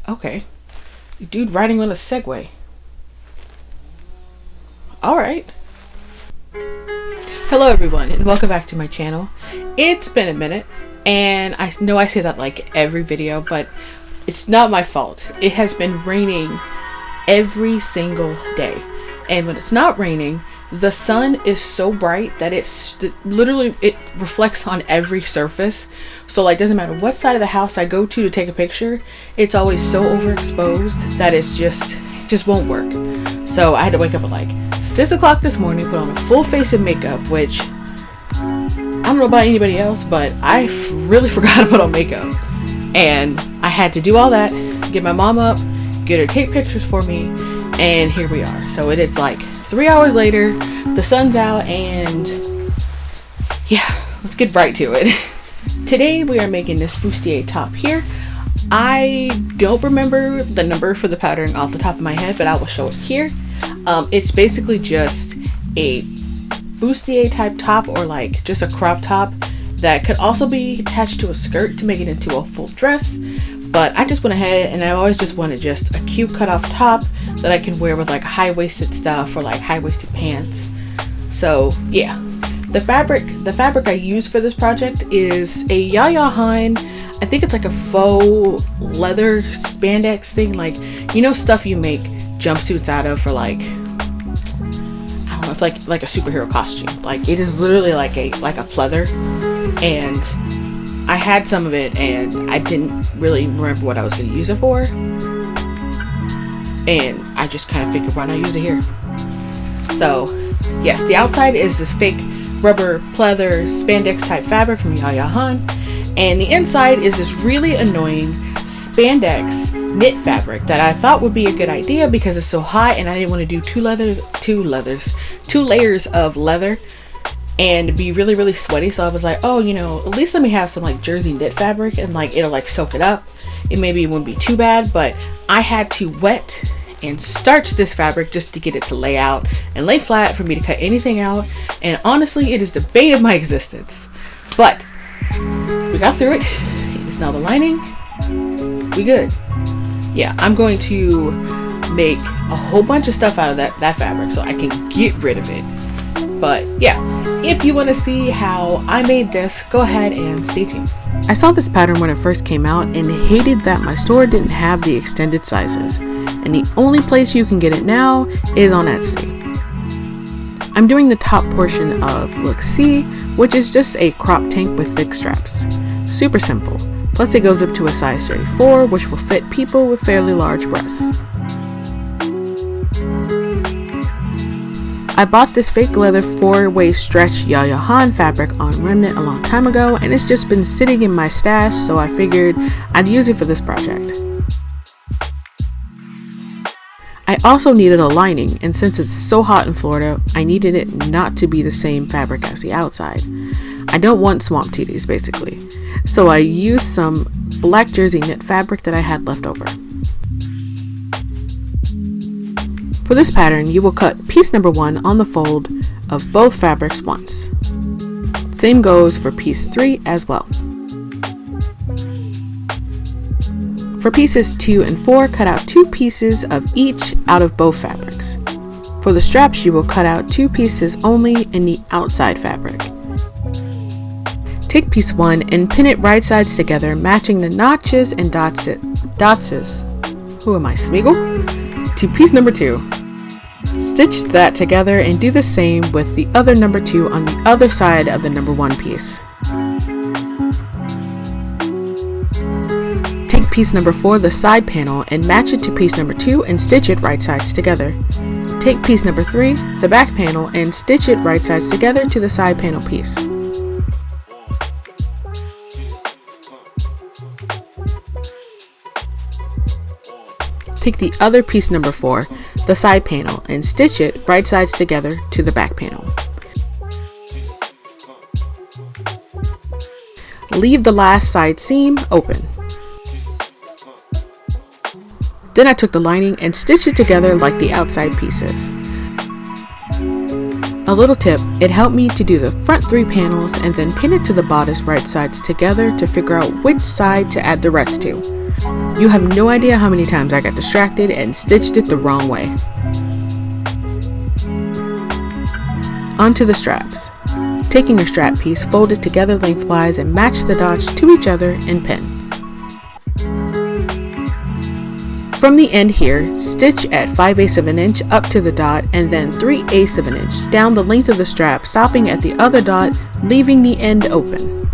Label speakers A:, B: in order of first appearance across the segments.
A: Okay. Dude riding on a Segway. Alright. Hello everyone, and welcome back to my channel. It's been a minute, and I know I say that like every video, but it's not my fault. It has been raining every single day. And when it's not raining, the sun is so bright that it reflects on every surface. So like, doesn't matter what side of the house I go to take a picture, it's always so overexposed that it just won't work. So I had to wake up at like 6 o'clock this morning, put on a full face of makeup, which I don't know about anybody else, but I really forgot to put on makeup. And I had to do all that, get my mom up, get her to take pictures for me, and here we are. So it's like 3 hours later, the sun's out, and yeah, let's get right to it. Today we are making this bustier top here. I don't remember the number for the pattern off the top of my head, but I will show it here. It's basically just a bustier type top, or like just a crop top that could also be attached to a skirt to make it into a full dress. But I just went ahead, and I always just wanted just a cute cutoff top that I can wear with like high-waisted stuff or like high-waisted pants. So yeah, the fabric I used for this project is a Yaya Han. I think it's like a faux leather spandex thing, like, you know, stuff you make jumpsuits out of for like, I don't know, it's like a superhero costume. Like, it is literally like a pleather, and I had some of it and I didn't really remember what I was going to use it for, and I just kind of figured, why not use it here? So yes, the outside is this fake rubber pleather spandex type fabric from Yaya Han, and the inside is this really annoying spandex knit fabric that I thought would be a good idea because it's so hot, and I didn't want to do two layers of leather and be really sweaty. So I was like, oh, you know, at least let me have some like jersey knit fabric, and like it'll like soak it up. It wouldn't be too bad, but I had to wet and starch this fabric just to get it to lay out and lay flat for me to cut anything out. And honestly, it is the bane of my existence, but we got through it. It's now the lining. We good. Yeah, I'm going to make a whole bunch of stuff out of that fabric so I can get rid of it. But yeah, if you want to see how I made this, go ahead and stay tuned. I saw this pattern when it first came out and hated that my store didn't have the extended sizes, and the only place you can get it now is on Etsy. I'm doing the top portion of look C, which is just a crop tank with thick straps. Super simple. Plus it goes up to a size 34, which will fit people with fairly large breasts. I bought this fake leather 4-way stretch Yaya Han fabric on Remnant a long time ago, and it's just been sitting in my stash, so I figured I'd use it for this project. I also needed a lining, and since it's so hot in Florida, I needed it not to be the same fabric as the outside. I don't want swamp titties, basically. So I used some black jersey knit fabric that I had left over. For this pattern, you will cut piece number 1 on the fold of both fabrics once. Same goes for piece 3 as well. For pieces 2 and 4, cut out 2 pieces of each out of both fabrics. For the straps, you will cut out 2 pieces only in the outside fabric. Take piece 1 and pin it right sides together, matching the notches and dotses. Who am I, Smeagol? To piece number 2. Stitch that together and do the same with the other number 2 on the other side of the number 1 piece. Take piece number 4, the side panel, and match it to piece number 2 and stitch it right sides together. Take piece number 3, the back panel, and stitch it right sides together to the side panel piece. Take the other piece number 4, the side panel, and stitch it right sides together to the back panel. Leave the last side seam open. Then I took the lining and stitched it together like the outside pieces. A little tip, it helped me to do the front 3 panels and then pin it to the bodice right sides together to figure out which side to add the rest to. You have no idea how many times I got distracted and stitched it the wrong way. Onto the straps. Taking your strap piece, fold it together lengthwise and match the dots to each other and pin. From the end here, stitch at 5/8 of an inch up to the dot and then 3/8 of an inch down the length of the strap, stopping at the other dot, leaving the end open.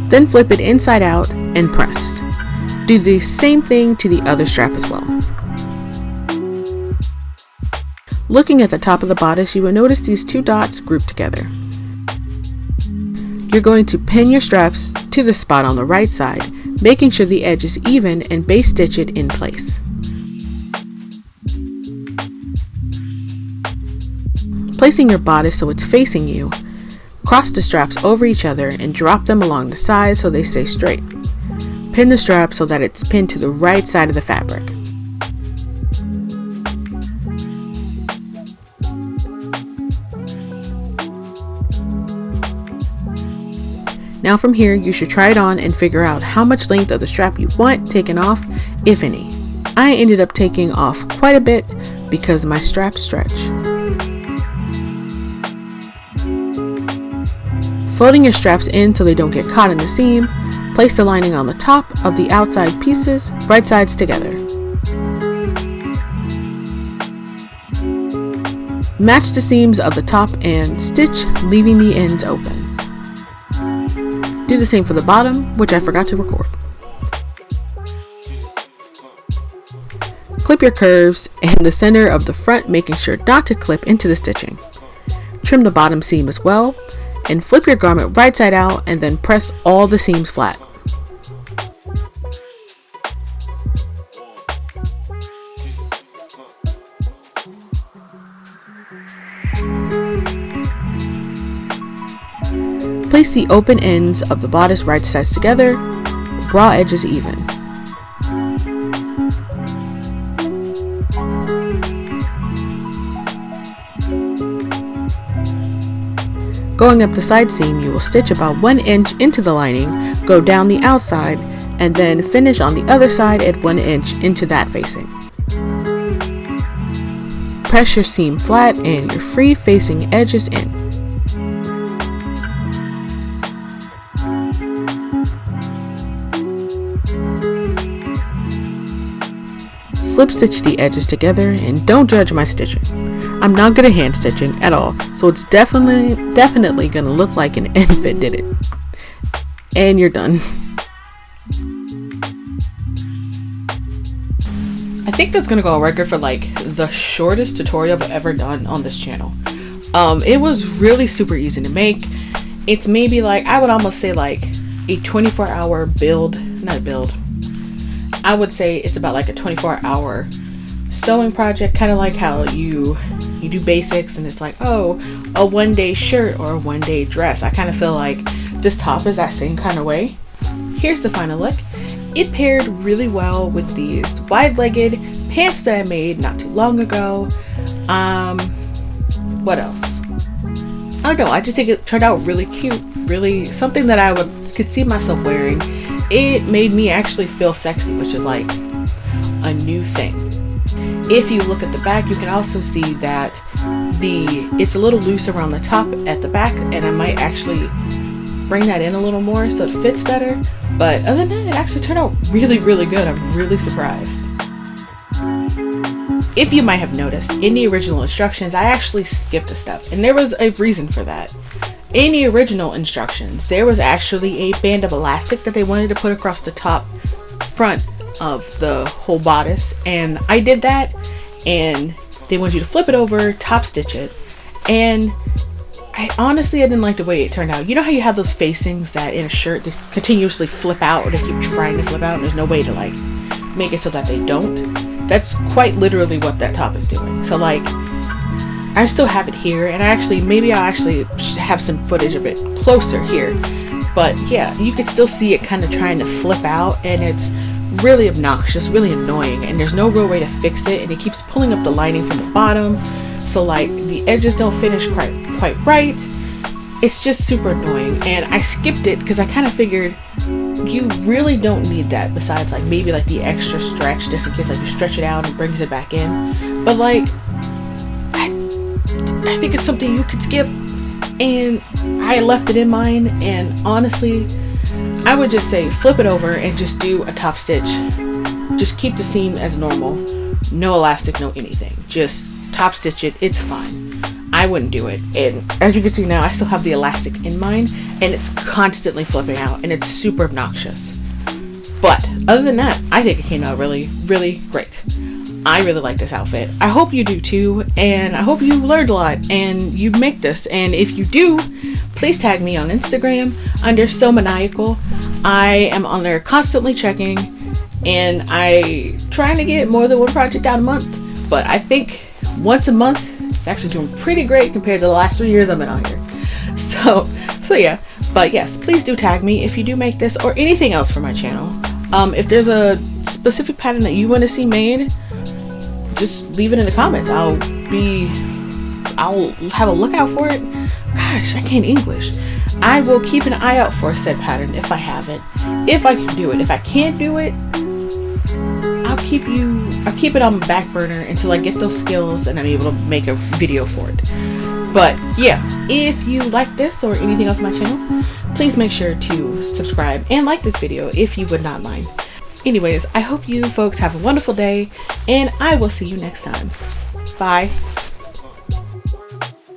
A: Then flip it inside out and press. Do the same thing to the other strap as well. Looking at the top of the bodice, you will notice these two dots grouped together. You're going to pin your straps to the spot on the right side, making sure the edge is even and base stitch it in place. Placing your bodice so it's facing you, cross the straps over each other and drop them along the side so they stay straight. Pin the strap so that it's pinned to the right side of the fabric. Now from here, you should try it on and figure out how much length of the strap you want taken off, if any. I ended up taking off quite a bit because my straps stretch. Folding your straps in so they don't get caught in the seam, place the lining on the top of the outside pieces, right sides together. Match the seams of the top and stitch, leaving the ends open. Do the same for the bottom, which I forgot to record. Clip your curves and the center of the front, making sure not to clip into the stitching. Trim the bottom seam as well, and flip your garment right side out and then press all the seams flat. Place the open ends of the bodice right sides together, raw edges even. Going up the side seam, you will stitch about 1 inch into the lining, go down the outside, and then finish on the other side at 1 inch into that facing. Press your seam flat and your free facing edges in. Slip stitch the edges together and don't judge my stitching. I'm not good at hand stitching at all, so it's definitely gonna look like an infant did it. And you're done. I think that's gonna go on record for like the shortest tutorial I've ever done on this channel. It was really super easy to make. It's maybe like, I would almost say like a 24-hour build, not build. I would say it's about like a 24-hour sewing project, kind of like how you do basics and it's like, oh, a 1-day shirt or a 1-day dress. I kind of feel like this top is that same kind of way. Here's the final look. It paired really well with these wide-legged pants that I made not too long ago. What else? I don't know. I just think it turned out really cute, really something that I could see myself wearing. It made me actually feel sexy, which is like a new thing. If you look at the back, you can also see that it's a little loose around the top at the back, and I might actually bring that in a little more so it fits better. But other than that, it actually turned out really, really good. I'm really surprised. If you might have noticed, in the original instructions, I actually skipped a step, and there was a reason for that. In the original instructions, there was actually a band of elastic that they wanted to put across the top front of the whole bodice, and I did that, and they want you to flip it over, top stitch it, and I didn't like the way it turned out. You know how you have those facings that in a shirt they continuously flip out, or they keep trying to flip out and there's no way to like make it so that they don't? That's quite literally what that top is doing. So like, I still have it here, and maybe I'll actually have some footage of it closer here. But yeah, you can still see it kind of trying to flip out, and it's really obnoxious, really annoying, and there's no real way to fix it, and it keeps pulling up the lining from the bottom, so like the edges don't finish quite right. it's just super annoying, and I skipped it because I kind of figured you really don't need that, besides like maybe like the extra stretch just in case like you stretch it out and brings it back in. But like I think it's something you could skip, and I left it in mine. And honestly, I would just say flip it over and just do a top stitch. Just keep the seam as normal, no elastic, no anything, just top stitch it. It's fine. I wouldn't do it. And as you can see now, I still have the elastic in mine, and it's constantly flipping out, and it's super obnoxious. But other than that, I think it came out really, really great. I really like this outfit. I hope you do too, and I hope you learned a lot and you make this. And if you do, please tag me on Instagram under So Maniacal. I am on there constantly checking, and I trying to get more than one project out a month, but I think once a month it's actually doing pretty great compared to the last 3 years I've been on here. So yeah. But yes, please do tag me if you do make this or anything else for my channel. If there's a specific pattern that you want to see made, just leave it in the comments. I'll have a lookout for it. Gosh, I can't English. I will keep an eye out for said pattern if I have it. If I can do it. If I can't do it, I'll keep it on the back burner until I get those skills and I'm able to make a video for it. But yeah, if you like this or anything else on my channel, please make sure to subscribe and like this video if you would not mind. Anyways, I hope you folks have a wonderful day, and I will see you next time. Bye.